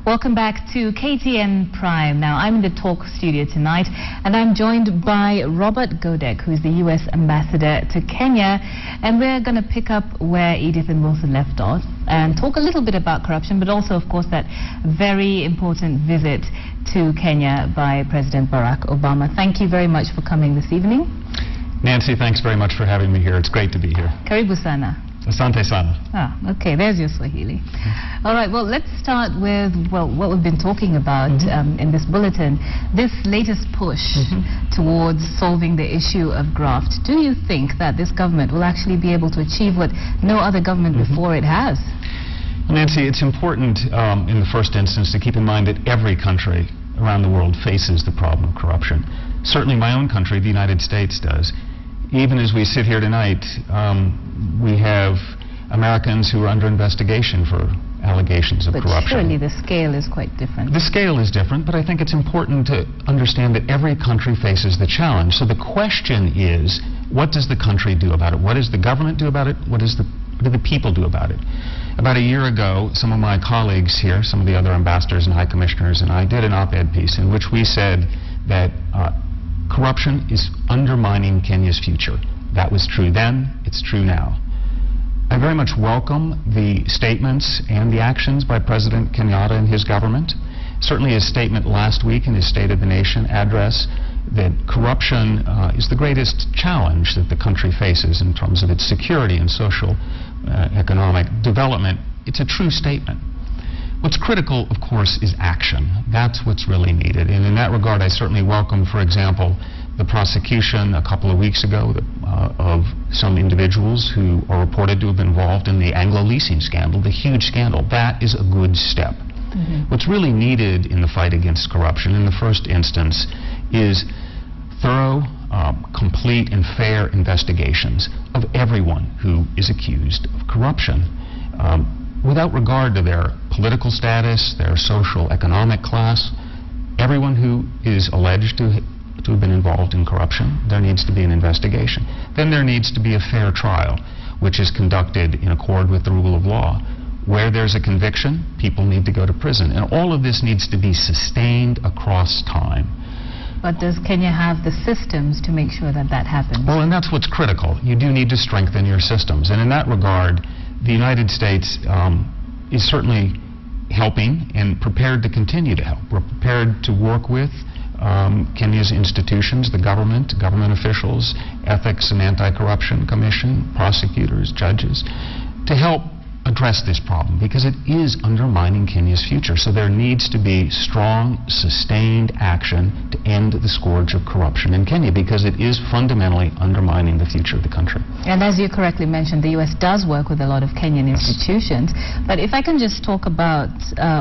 Welcome back to KTN Prime. Now, I'm in the talk studio tonight, and I'm joined by Robert Godek, who is the U.S. Ambassador to Kenya, and we're going to pick up where Edith and Wilson left off and talk a little bit about corruption, but also, of course, that very important visit to Kenya by President Barack Obama. Thank you very much for coming this evening. Nancy, thanks very much for having me here. It's great to be here. Karibu sana. Asante sana. Okay, there's your Swahili. All right, well, let's start with, what we've been talking about in this bulletin, this latest push towards solving the issue of graft. Do you think that this government will actually be able to achieve what no other government before it has? Nancy, it's important in the first instance to keep in mind that every country around the world faces the problem of corruption. Certainly my own country, the United States, does. Even as we sit here tonight, we have Americans who are under investigation for allegations of corruption. But surely the scale is quite different. The scale is different, but I think it's important to understand that every country faces the challenge. So the question is, what does the country do about it? What does the government do about it? What do the people do about it? About a year ago, some of my colleagues here, some of the other ambassadors and high commissioners, and I did an op-ed piece in which we said that corruption is undermining Kenya's future. That was true then, it's true now. I very much welcome the statements and the actions by President Kenyatta and his government. Certainly his statement last week in his State of the Nation address that corruption is the greatest challenge that the country faces in terms of its security and social economic development. It's a true statement. What's critical, of course, is action. That's what's really needed. And in that regard, I certainly welcome, for example, the prosecution a couple of weeks ago of some individuals who are reported to have been involved in the Anglo leasing scandal, the huge scandal. That is a good step. What's really needed in the fight against corruption, in the first instance, is thorough, complete, and fair investigations of everyone who is accused of corruption, without regard to their political status, their social economic class. Everyone who is alleged to have been involved in corruption, there needs to be an investigation. Then there needs to be a fair trial, which is conducted in accord with the rule of law. Where there's a conviction, people need to go to prison. And all of this needs to be sustained across time. But does Kenya have the systems to make sure that that happens? Well, and that's what's critical. You do need to strengthen your systems. And in that regard, the United States is certainly helping and prepared to continue to help. We're prepared to work with Kenya's institutions, the government officials, Ethics and Anti-Corruption Commission, prosecutors, judges, to help address this problem, because it is undermining Kenya's future. So there needs to be strong, sustained action to end the scourge of corruption in Kenya, because it is fundamentally undermining the future of the country. And as you correctly mentioned, the U.S. does work with a lot of Kenyan institutions. But if I can just talk about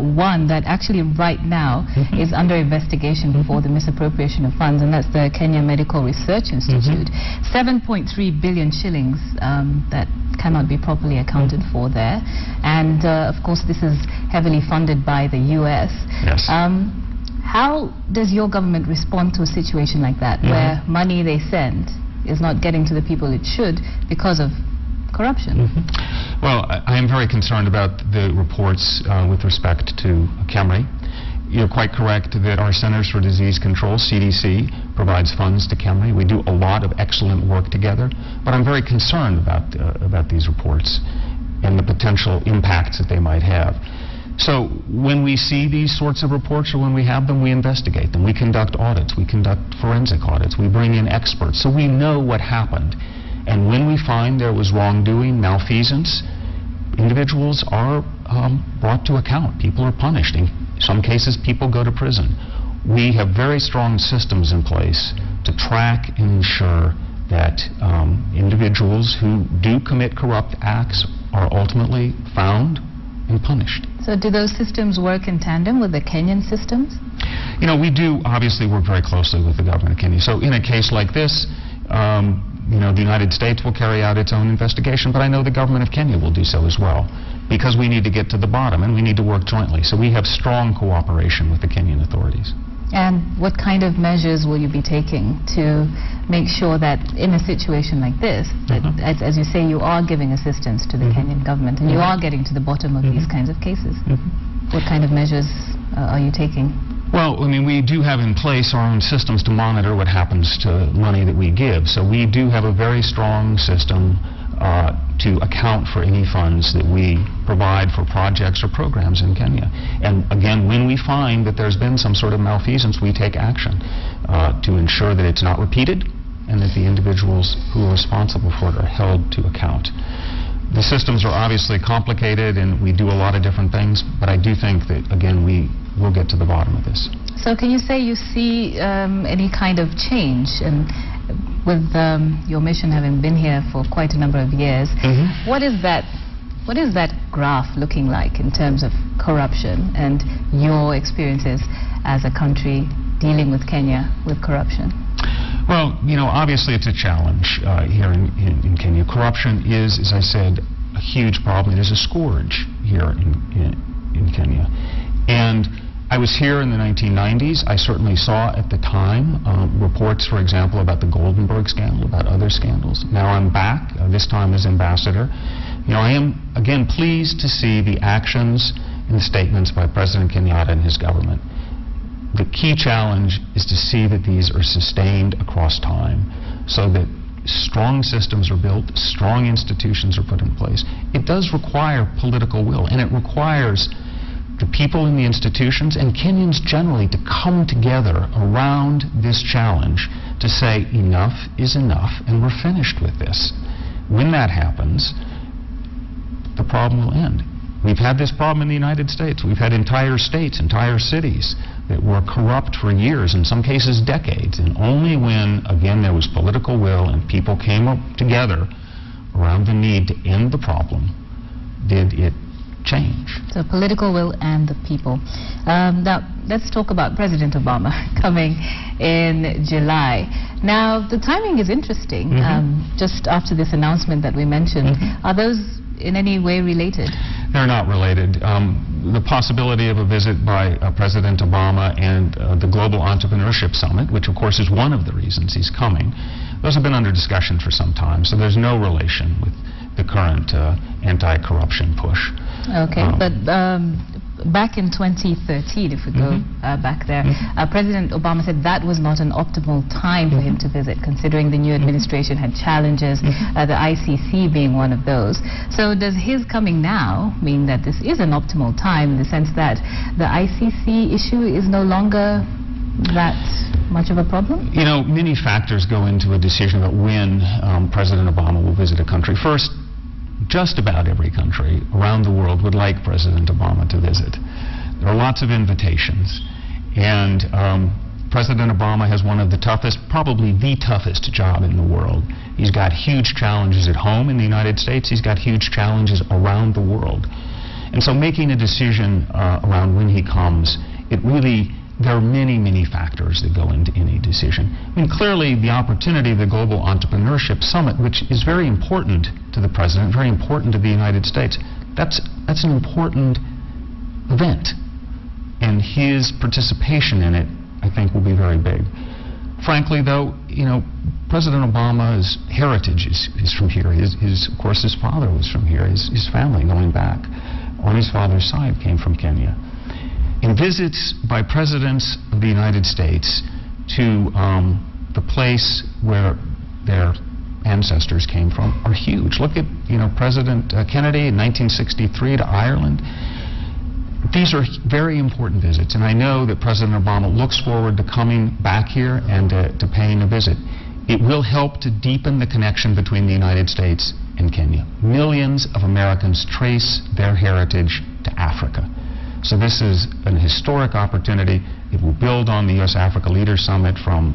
one that actually right now is under investigation before the misappropriation of funds, and that's the Kenya Medical Research Institute. 7.3 billion shillings that cannot be properly accounted for there. And of course this is heavily funded by the U.S. Yes. How does your government respond to a situation like that, where money they send is not getting to the people it should because of corruption? Well, I am very concerned about the reports with respect to KEMRI. You're quite correct that our Centers for Disease Control, CDC, provides funds to KEMRI. We do a lot of excellent work together, but I'm very concerned about these reports and the potential impacts that they might have. So when we see these sorts of reports, or when we have them, we investigate them. We conduct audits. We conduct forensic audits. We bring in experts. So we know what happened. And when we find there was wrongdoing, malfeasance, individuals are brought to account. People are punished. In some cases, people go to prison. We have very strong systems in place to track and ensure that individuals who do commit corrupt acts are ultimately found and punished. So do those systems work in tandem with the Kenyan systems? You know, we do obviously work very closely with the government of Kenya. So in a case like this, you know, the United States will carry out its own investigation, but I know the government of Kenya will do so as well, because we need to get to the bottom and we need to work jointly. So we have strong cooperation with the Kenyan authorities. And what kind of measures will you be taking to make sure that in a situation like this, that as you say, you are giving assistance to the Kenyan government and you are getting to the bottom of these kinds of cases? What kind of measures are you taking? Well, I mean, we do have in place our own systems to monitor what happens to money that we give. So we do have a very strong system to account for any funds that we provide for projects or programs in Kenya. And again, when we find that there's been some sort of malfeasance, we take action to ensure that it's not repeated and that the individuals who are responsible for it are held to account. The systems are obviously complicated and we do a lot of different things, but I do think that, again, we will get to the bottom of this. So can you say you see any kind of change? And with your mission having been here for quite a number of years, what is that graph looking like in terms of corruption and your experiences as a country dealing with Kenya with corruption? Well, you know, obviously it's a challenge here in Kenya. Corruption is, as I said, a huge problem. It is a scourge here in Kenya. And I was here in the 1990s. I certainly saw at the time reports, for example, about the Goldenberg scandal, about other scandals. Now I'm back, this time as ambassador. You know, I am, again, pleased to see the actions and statements by President Kenyatta and his government. The key challenge is to see that these are sustained across time so that strong systems are built, strong institutions are put in place. It does require political will, and it requires the people in the institutions and Kenyans generally to come together around this challenge to say enough is enough and we're finished with this. When that happens, the problem will end. We've had this problem in the United States. We've had entire states, entire cities that were corrupt for years, in some cases decades, and only when, again, there was political will and people came up together around the need to end the problem did it change. So political will and the people. Now, let's talk about President Obama coming in July. Now, the timing is interesting. Just after this announcement that we mentioned, are those in any way related? They're not related. The possibility of a visit by President Obama and the Global Entrepreneurship Summit, which of course is one of the reasons he's coming, those have been under discussion for some time, so there's no relation with the current anti-corruption push. Okay, but back in 2013, if we go back there, President Obama said that was not an optimal time for him to visit, considering the new administration had challenges, the ICC being one of those. So does his coming now mean that this is an optimal time in the sense that the ICC issue is no longer that much of a problem? You know, many factors go into a decision about when President Obama will visit a country. First, just about every country around the world would like President Obama to visit. There are lots of invitations, and President Obama has one of the toughest, probably the toughest job in the world. He's got huge challenges at home in the United States. He's got huge challenges around the world. And so making a decision around when he comes, there are many, many factors that go into any decision. I mean, clearly the opportunity of the Global Entrepreneurship Summit, which is very important to the President, very important to the United States, that's an important event. And his participation in it, I think, will be very big. Frankly, though, you know, President Obama's heritage is from here. Of course, his father was from here. His family, going back on his father's side, came from Kenya. And visits by presidents of the United States to the place where their ancestors came from are huge. Look at, you know, President Kennedy in 1963 to Ireland. These are very important visits, and I know that President Obama looks forward to coming back here and to paying a visit. It will help to deepen the connection between the United States and Kenya. Millions of Americans trace their heritage to Africa. So this is an historic opportunity. It will build on the U.S.-Africa Leaders Summit from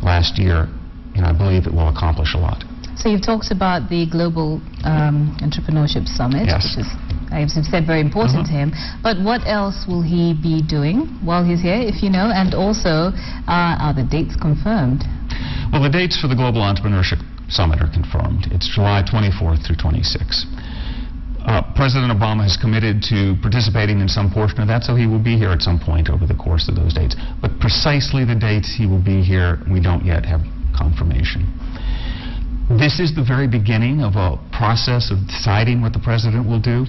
last year, and I believe it will accomplish a lot. So you've talked about the Global Entrepreneurship Summit, yes, which is, as you've said, very important to him. But what else will he be doing while he's here, if you know? And also, are the dates confirmed? Well, the dates for the Global Entrepreneurship Summit are confirmed. It's July 24th through 26th. President Obama has committed to participating in some portion of that, so he will be here at some point over the course of those dates. But precisely the dates he will be here, we don't yet have confirmation. This is the very beginning of a process of deciding what the president will do.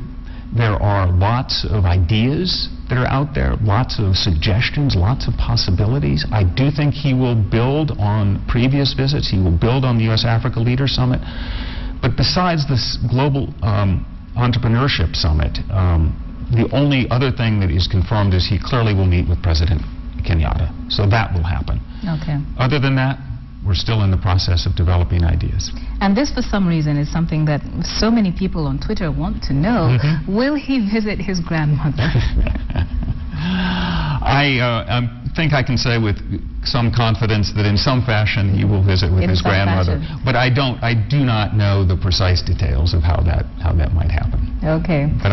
There are lots of ideas that are out there, lots of suggestions, lots of possibilities. I do think he will build on previous visits. He will build on the U.S.-Africa Leaders Summit. But besides this global entrepreneurship summit, the only other thing that is confirmed is he clearly will meet with President Kenyatta. So that will happen. Okay. Other than that, we're still in the process of developing ideas. And this, for some reason, is something that so many people on Twitter want to know. Will he visit his grandmother? I think I can say with some confidence that in some fashion he will visit with his grandmother. But I do not know the precise details of how that might happen. Okay. But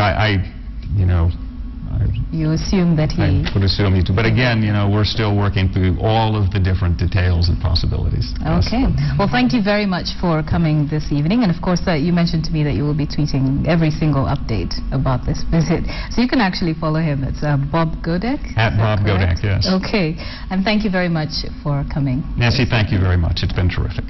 you assume that he... I would assume he too. But again, we're still working through all of the different details and possibilities. Okay. Well, thank you very much for coming this evening. And of course, you mentioned to me that you will be tweeting every single update about this visit. So you can actually follow him. It's Bob Godek. At Bob Godek, yes. Okay. And thank you very much for coming. Nancy, thank you very much. It's been terrific.